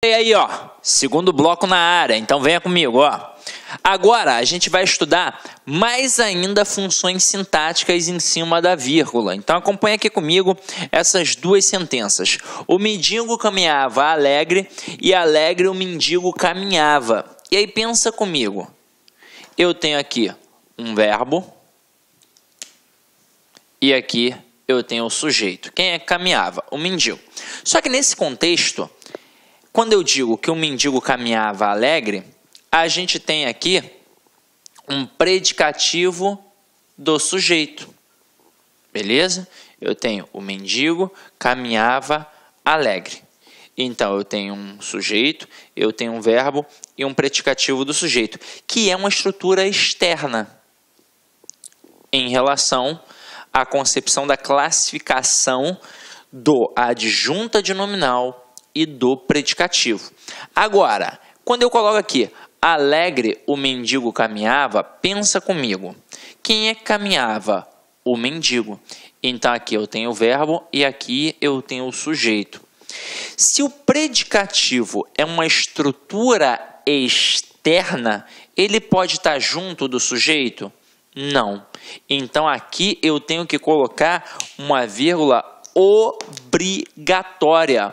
E aí, ó, segundo bloco na área, então venha comigo, ó. Agora a gente vai estudar mais ainda funções sintáticas em cima da vírgula. Então acompanha aqui comigo essas duas sentenças. O mendigo caminhava alegre e alegre o mendigo caminhava. E aí pensa comigo. Eu tenho aqui um verbo e aqui eu tenho o sujeito. Quem é que caminhava? O mendigo. Só que nesse contexto, quando eu digo que o mendigo caminhava alegre, a gente tem aqui um predicativo do sujeito. Beleza? Eu tenho o mendigo caminhava alegre. Então, eu tenho um sujeito, eu tenho um verbo e um predicativo do sujeito, que é uma estrutura externa em relação à concepção da classificação do adjunta de nominal e do predicativo. Agora, quando eu coloco aqui, alegre o mendigo caminhava, pensa comigo. Quem é que caminhava? O mendigo. Então, aqui eu tenho o verbo e aqui eu tenho o sujeito. Se o predicativo é uma estrutura externa, ele pode estar junto do sujeito? Não. Então, aqui eu tenho que colocar uma vírgula obrigatória.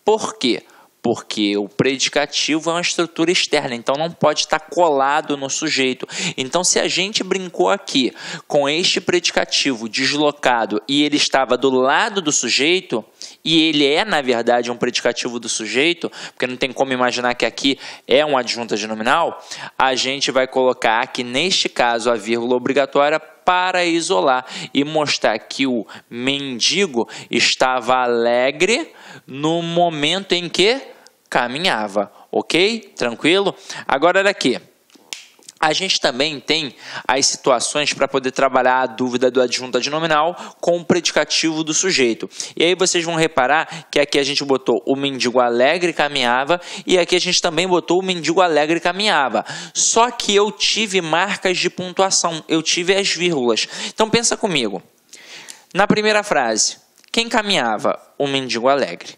Por quê? Porque o predicativo é uma estrutura externa, então não pode estar colado no sujeito. Então, se a gente brincou aqui com este predicativo deslocado e ele estava do lado do sujeito, e ele é, na verdade, um predicativo do sujeito, porque não tem como imaginar que aqui é uma adjunta de nominal, a gente vai colocar aqui, neste caso, a vírgula obrigatória para isolar e mostrar que o mendigo estava alegre no momento em que caminhava, ok? Tranquilo? Agora, olha aqui. A gente também tem as situações para poder trabalhar a dúvida do adjunta de nominal com o predicativo do sujeito. E aí vocês vão reparar que aqui a gente botou o mendigo alegre caminhava e aqui a gente também botou o mendigo alegre caminhava. Só que eu tive marcas de pontuação, eu tive as vírgulas. Então pensa comigo. Na primeira frase, quem caminhava? O mendigo alegre.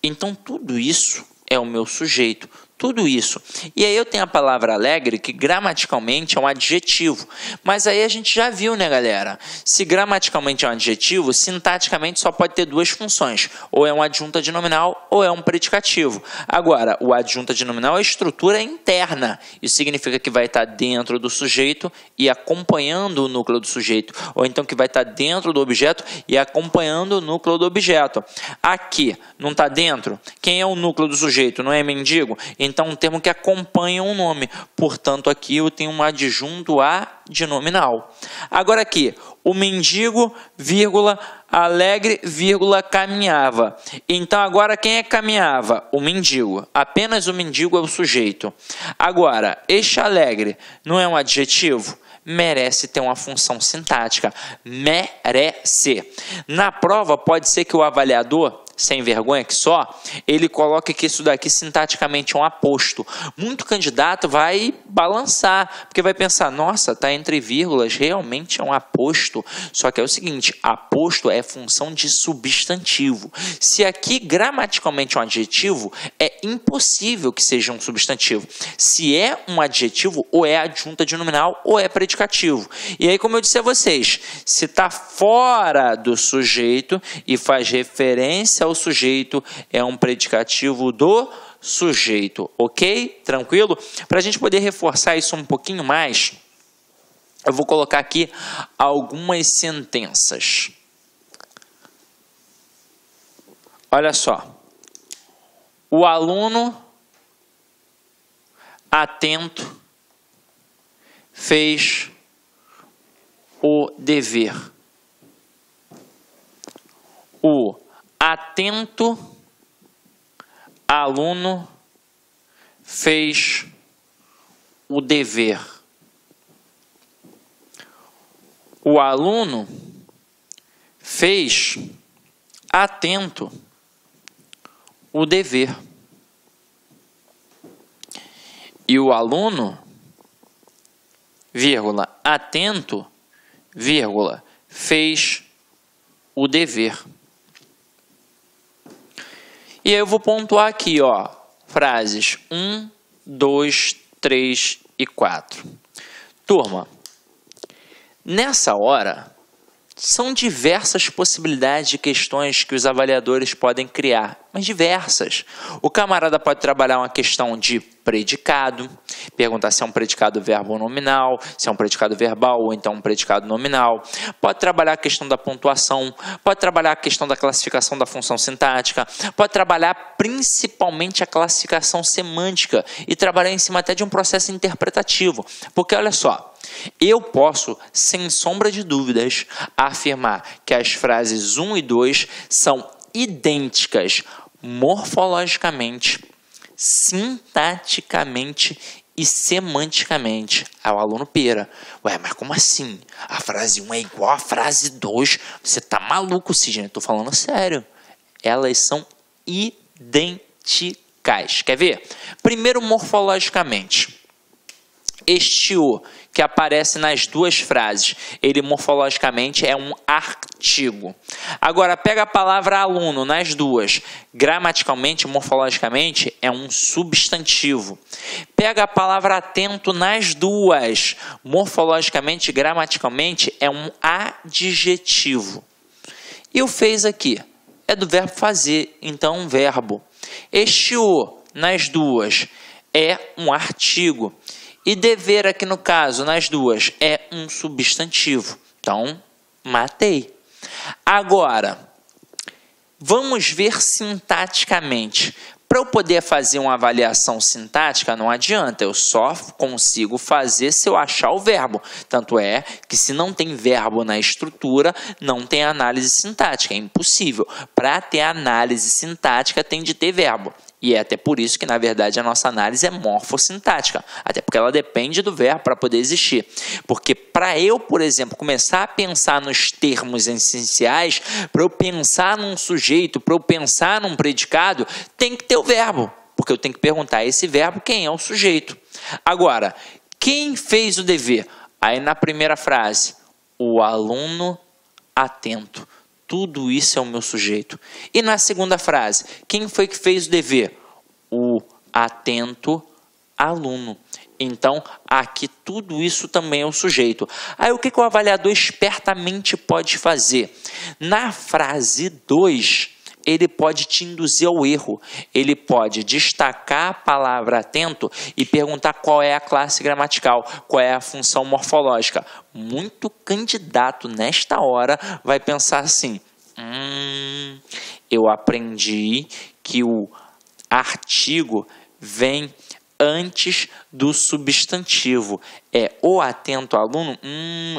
Então tudo isso é o meu sujeito. Tudo isso. E aí eu tenho a palavra alegre, que gramaticalmente é um adjetivo. Mas aí a gente já viu, né, galera? Se gramaticalmente é um adjetivo, sintaticamente só pode ter duas funções. Ou é um adjunta de nominal, ou é um predicativo. Agora, o adjunta de nominal é estrutura interna. Isso significa que vai estar dentro do sujeito e acompanhando o núcleo do sujeito. Ou então que vai estar dentro do objeto e acompanhando o núcleo do objeto. Aqui, não está dentro? Quem é o núcleo do sujeito? Não é mendigo? Então, um termo que acompanha um nome. Portanto, aqui eu tenho um adjunto a de nominal. Agora aqui, o mendigo, vírgula, alegre, vírgula, caminhava. Então, agora quem é que caminhava? O mendigo. Apenas o mendigo é o sujeito. Agora, este alegre não é um adjetivo? Merece ter uma função sintática. Merece. Na prova, pode ser que o avaliador, sem vergonha que só, ele coloca que isso daqui sintaticamente é um aposto. Muito candidato vai balançar, porque vai pensar, nossa, está entre vírgulas, realmente é um aposto. Só que é o seguinte, aposto é função de substantivo. Se aqui gramaticalmente é um adjetivo, é impossível que seja um substantivo. Se é um adjetivo, ou é adjunta de nominal, ou é predicativo. E aí, como eu disse a vocês, se está fora do sujeito e faz referência ao sujeito, é um predicativo do sujeito, ok? Tranquilo? Para a gente poder reforçar isso um pouquinho mais, eu vou colocar aqui algumas sentenças. Olha só. O aluno atento fez o dever. O atento aluno fez o dever. O aluno fez atento o dever. E o aluno, vírgula, atento, vírgula, fez o dever. E aí eu vou pontuar aqui, ó, frases 1, 2, 3 e 4. Turma, nessa hora, são diversas possibilidades de questões que os avaliadores podem criar, mas diversas. O camarada pode trabalhar uma questão de predicado, perguntar se é um predicado verbo ou nominal, se é um predicado verbal ou então um predicado nominal. Pode trabalhar a questão da pontuação, pode trabalhar a questão da classificação da função sintática, pode trabalhar principalmente a classificação semântica e trabalhar em cima até de um processo interpretativo. Porque olha só, eu posso, sem sombra de dúvidas, afirmar que as frases 1 e 2 são idênticas morfologicamente, sintaticamente e semanticamente ao aluno Pera. Ué, mas como assim? A frase 1 é igual à frase 2? Você tá maluco, Sidney? Tô falando sério. Elas são idênticas. Quer ver? Primeiro, morfologicamente. Este O que aparece nas duas frases, ele morfologicamente é um artigo. Agora, pega a palavra aluno nas duas, gramaticalmente, morfologicamente, é um substantivo. Pega a palavra atento nas duas, morfologicamente, gramaticalmente, é um adjetivo. E o fez aqui é do verbo fazer, então um verbo. Este O nas duas é um artigo. E dever aqui no caso, nas duas, é um substantivo. Então, matei. Agora, vamos ver sintaticamente. Para eu poder fazer uma avaliação sintática, não adianta, eu só consigo fazer se eu achar o verbo. Tanto é que se não tem verbo na estrutura, não tem análise sintática, é impossível. Para ter análise sintática, tem de ter verbo. E é até por isso que, na verdade, a nossa análise é morfossintática. Até porque ela depende do verbo para poder existir. Porque para eu, por exemplo, começar a pensar nos termos essenciais, para eu pensar num sujeito, para eu pensar num predicado, tem que ter o verbo. Porque eu tenho que perguntar a esse verbo quem é o sujeito. Agora, quem fez o dever? Aí na primeira frase, o aluno atento. Tudo isso é o meu sujeito. E na segunda frase, quem foi que fez o dever? O atento aluno. Então, aqui tudo isso também é o sujeito. Aí o que o avaliador espertamente pode fazer? Na frase 2, ele pode te induzir ao erro. Ele pode destacar a palavra atento e perguntar qual é a classe gramatical, qual é a função morfológica. Muito candidato nesta hora vai pensar assim, eu aprendi que o artigo vem antes do substantivo. É o atento aluno?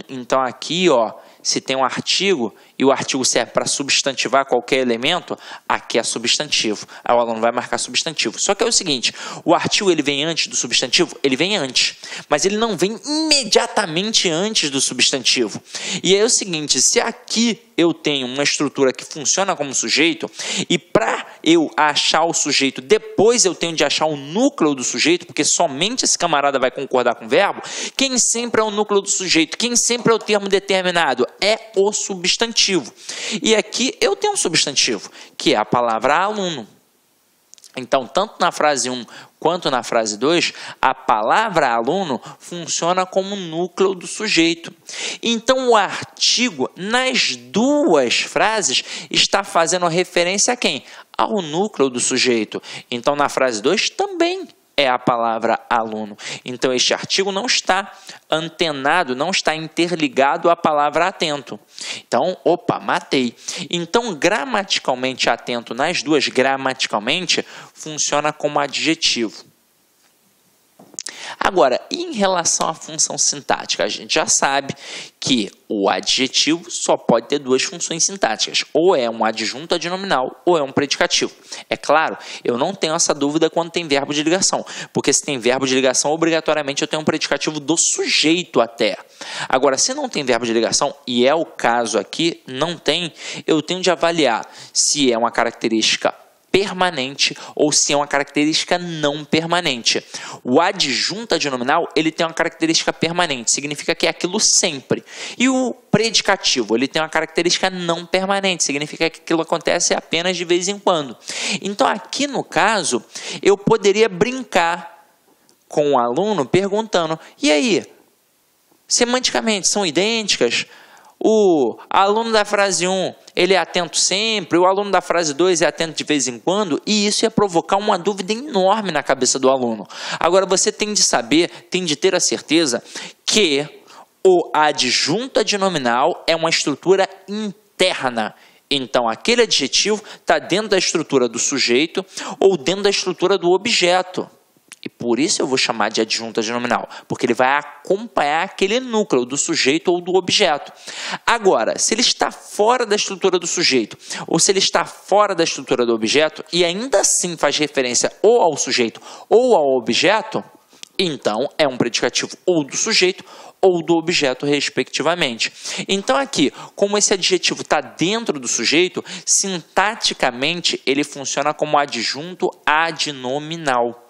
Então aqui, ó, se tem um artigo e o artigo serve para substantivar qualquer elemento, aqui é substantivo. Aí o aluno vai marcar substantivo. Só que é o seguinte, o artigo ele vem antes do substantivo? Ele vem antes, mas ele não vem imediatamente antes do substantivo. E é o seguinte, se aqui eu tenho uma estrutura que funciona como sujeito e para eu achar o sujeito, depois eu tenho de achar o núcleo do sujeito, porque somente esse camarada vai concordar com o verbo, quem sempre é o núcleo do sujeito, quem sempre é o termo determinado, é o substantivo. E aqui eu tenho um substantivo, que é a palavra aluno. Então, tanto na frase 1 quanto na frase 2, a palavra aluno funciona como núcleo do sujeito. Então, o artigo, nas duas frases, está fazendo referência a quem? Ao núcleo do sujeito. Então, na frase 2, também é a palavra aluno. Então, este artigo não está antenado, não está interligado à palavra atento. Então, opa, matei. Então, gramaticalmente atento nas duas, gramaticalmente, funciona como adjetivo. Agora, em relação à função sintática, a gente já sabe que o adjetivo só pode ter duas funções sintáticas, ou é um adjunto adnominal, ou é um predicativo. É claro, eu não tenho essa dúvida quando tem verbo de ligação, porque se tem verbo de ligação, obrigatoriamente eu tenho um predicativo do sujeito até. Agora, se não tem verbo de ligação, e é o caso aqui, não tem, eu tenho de avaliar se é uma característica permanente ou se é uma característica não permanente. O adjunto adnominal, ele tem uma característica permanente, significa que é aquilo sempre. E o predicativo, ele tem uma característica não permanente, significa que aquilo acontece apenas de vez em quando. Então, aqui no caso, eu poderia brincar com o aluno perguntando, e aí, semanticamente, são idênticas? O aluno da frase 1, ele é atento sempre, o aluno da frase 2 é atento de vez em quando, e isso ia provocar uma dúvida enorme na cabeça do aluno. Agora, você tem de saber, tem de ter a certeza que o adjunto adnominal é uma estrutura interna. Então, aquele adjetivo está dentro da estrutura do sujeito ou dentro da estrutura do objeto. E por isso eu vou chamar de adjunto adnominal, porque ele vai acompanhar aquele núcleo do sujeito ou do objeto. Agora, se ele está fora da estrutura do sujeito, ou se ele está fora da estrutura do objeto, e ainda assim faz referência ou ao sujeito ou ao objeto, então é um predicativo ou do sujeito ou do objeto, respectivamente. Então aqui, como esse adjetivo está dentro do sujeito, sintaticamente ele funciona como adjunto adnominal.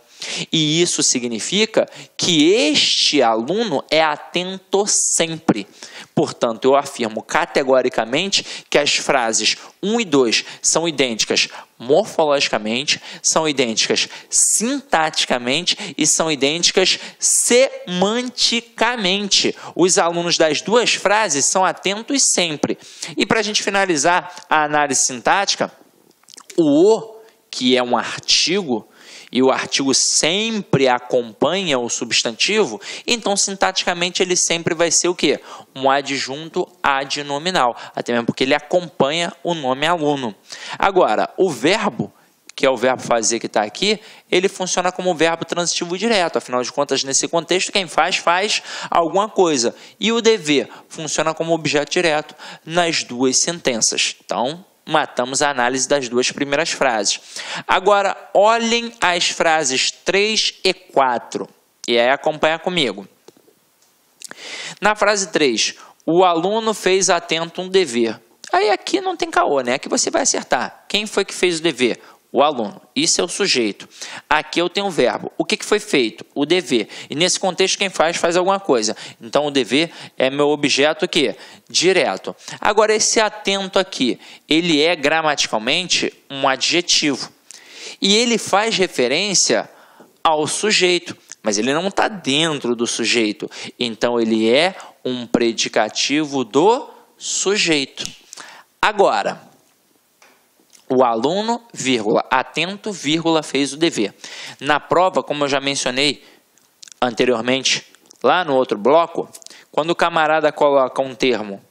E isso significa que este aluno é atento sempre. Portanto, eu afirmo categoricamente que as frases 1 e 2 são idênticas morfologicamente, são idênticas sintaticamente e são idênticas semanticamente. Os alunos das duas frases são atentos sempre. E para a gente finalizar a análise sintática, o que é um artigo, e o artigo sempre acompanha o substantivo, então sintaticamente ele sempre vai ser o quê? Um adjunto adnominal, até mesmo porque ele acompanha o nome aluno. Agora, o verbo, que é o verbo fazer que está aqui, ele funciona como verbo transitivo direto, afinal de contas, nesse contexto, quem faz, faz alguma coisa. E o dever funciona como objeto direto nas duas sentenças. Então, matamos a análise das duas primeiras frases. Agora, olhem as frases 3 e 4. E aí acompanha comigo. Na frase 3, o aluno fez atento um dever. Aí aqui não tem caô, né? Aqui você vai acertar. Quem foi que fez o dever? O aluno. Isso é o sujeito. Aqui eu tenho o verbo. O que foi feito? O dever. E nesse contexto, quem faz alguma coisa. Então, o dever é meu objeto aqui, direto. Agora, esse atento aqui, ele é gramaticalmente um adjetivo. E ele faz referência ao sujeito, mas ele não está dentro do sujeito. Então, ele é um predicativo do sujeito. Agora, o aluno, vírgula, atento, vírgula, fez o dever. Na prova, como eu já mencionei anteriormente, lá no outro bloco, quando o camarada coloca um termo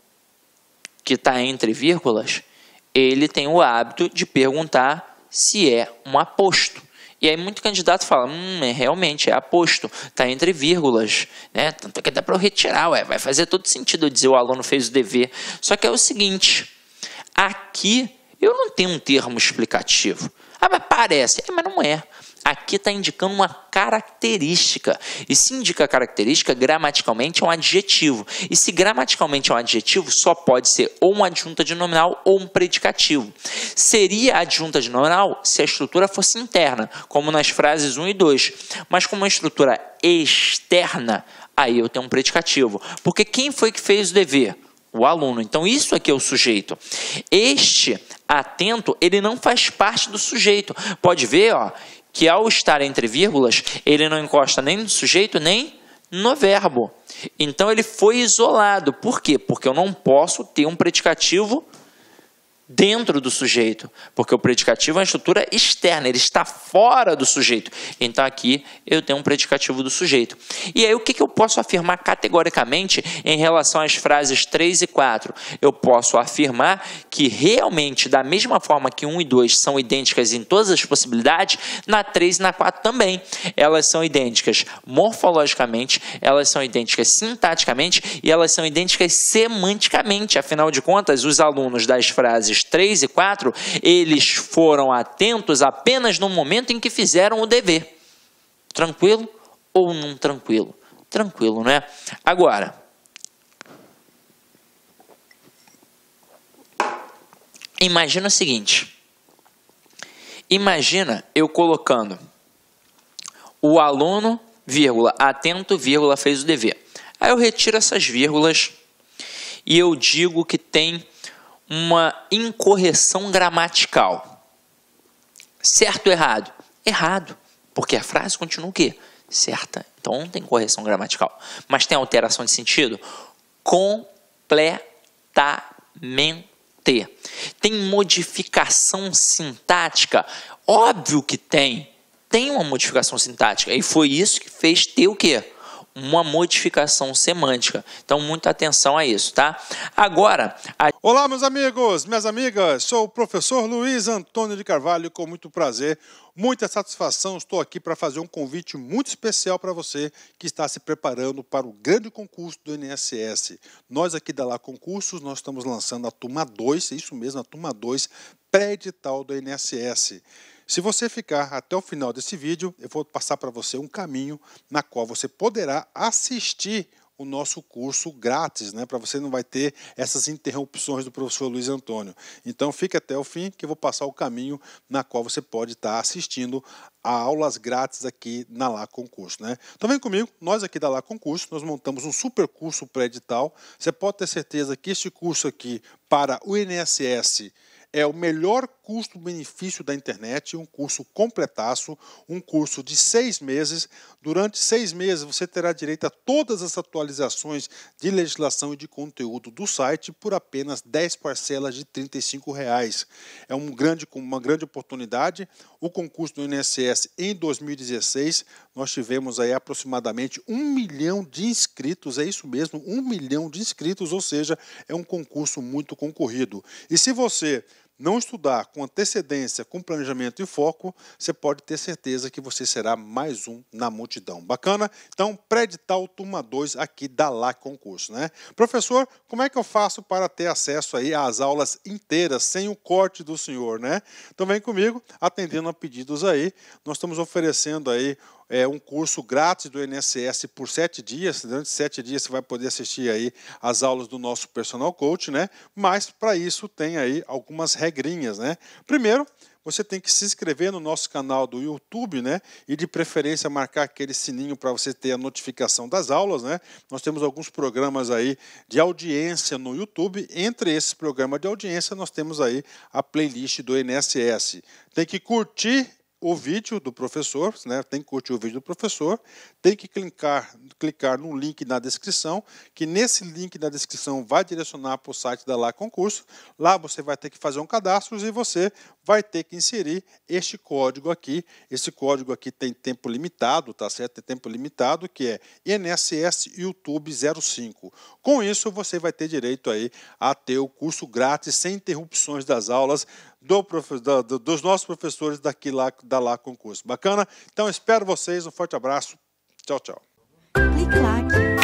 que está entre vírgulas, ele tem o hábito de perguntar se é um aposto. E aí muito candidato fala, realmente é aposto, está entre vírgulas, né? Tanto que dá para eu retirar, vai fazer todo sentido eu dizer o aluno fez o dever. Só que é o seguinte, aqui eu não tenho um termo explicativo. Mas parece. Mas não é. Aqui está indicando uma característica. E se indica característica, gramaticalmente é um adjetivo. E se gramaticalmente é um adjetivo, só pode ser ou um adjunto adnominal ou um predicativo. Seria adjunto adnominal se a estrutura fosse interna, como nas frases 1 e 2. Mas como uma estrutura externa, aí eu tenho um predicativo. Porque quem foi que fez o dever? O aluno. Então, isso aqui é o sujeito. Este atento, ele não faz parte do sujeito. Pode ver, que ao estar entre vírgulas, ele não encosta nem no sujeito, nem no verbo. Então, ele foi isolado. Por quê? Porque eu não posso ter um predicativo dentro do sujeito, porque o predicativo é uma estrutura externa, ele está fora do sujeito. Então, aqui eu tenho um predicativo do sujeito. E aí, o que eu posso afirmar categoricamente em relação às frases 3 e 4? Eu posso afirmar que realmente, da mesma forma que 1 e 2 são idênticas em todas as possibilidades, na 3 e na 4 também. Elas são idênticas morfologicamente, elas são idênticas sintaticamente e elas são idênticas semanticamente. Afinal de contas, os alunos das frases 3 e 4, eles foram atentos apenas no momento em que fizeram o dever. Tranquilo ou não tranquilo? Tranquilo, né? Agora, imagina o seguinte. Imagina eu colocando o aluno, vírgula, atento, vírgula, fez o dever. Aí eu retiro essas vírgulas e eu digo que tem uma incorreção gramatical. Certo ou errado? Errado, porque a frase continua o quê? Certa. Então não tem correção gramatical. Mas tem alteração de sentido? Completamente. Tem modificação sintática? Óbvio que tem. Tem uma modificação sintática. E foi isso que fez ter o quê? Uma modificação semântica. Então, muita atenção a isso, tá? Agora... Olá, meus amigos, minhas amigas. Sou o professor Luiz Antônio de Carvalho, com muito prazer, muita satisfação. Estou aqui para fazer um convite muito especial para você que está se preparando para o grande concurso do INSS. Nós aqui da Lá Concursos, nós estamos lançando a turma 2, isso mesmo, a turma 2, pré-edital do INSS. Se você ficar até o final desse vídeo, eu vou passar para você um caminho na qual você poderá assistir o nosso curso grátis, né? Para você não vai ter essas interrupções do professor Luiz Antônio. Então fique até o fim que eu vou passar o caminho na qual você pode estar assistindo a aulas grátis aqui na Lá Concurso, né? Então vem comigo, nós aqui da Lá Concurso, nós montamos um super curso pré-edital. Você pode ter certeza que este curso aqui para o INSS é o melhor custo-benefício da internet, um curso completaço, um curso de 6 meses. Durante 6 meses você terá direito a todas as atualizações de legislação e de conteúdo do site por apenas 10 parcelas de R$ 35,00. É uma grande oportunidade. O concurso do INSS em 2016, nós tivemos aí aproximadamente 1 milhão de inscritos, é isso mesmo, 1 milhão de inscritos, ou seja, é um concurso muito concorrido. E se você não estudar com antecedência, com planejamento e foco, você pode ter certeza que você será mais um na multidão. Bacana? Então, pré-edital turma 2 aqui da Lá Concurso, né? Professor, como é que eu faço para ter acesso aí às aulas inteiras, sem o corte do senhor, né? Então vem comigo, atendendo a pedidos aí. Nós estamos oferecendo aí um curso grátis do INSS por 7 dias. Durante 7 dias você vai poder assistir aí as aulas do nosso personal coach, né? Mas para isso tem aí algumas regrinhas, né? Primeiro, você tem que se inscrever no nosso canal do YouTube, né? E de preferência marcar aquele sininho para você ter a notificação das aulas, né? Nós temos alguns programas aí de audiência no YouTube. Entre esses programas de audiência, nós temos aí a playlist do INSS. Tem que curtir o vídeo do professor, né? Tem que curtir o vídeo do professor, tem que clicar no link na descrição, que nesse link na descrição vai direcionar para o site da Lá Concurso. Lá você vai ter que fazer um cadastro e você vai ter que inserir este código aqui. Esse código aqui tem tempo limitado, tá certo? Tem tempo limitado, que é INSS YouTube 05. Com isso, você vai ter direito aí a ter o curso grátis, sem interrupções das aulas, dos nossos professores daqui da Lá Concurso. Bacana? Então espero vocês, um forte abraço. Tchau, tchau. Clique lá.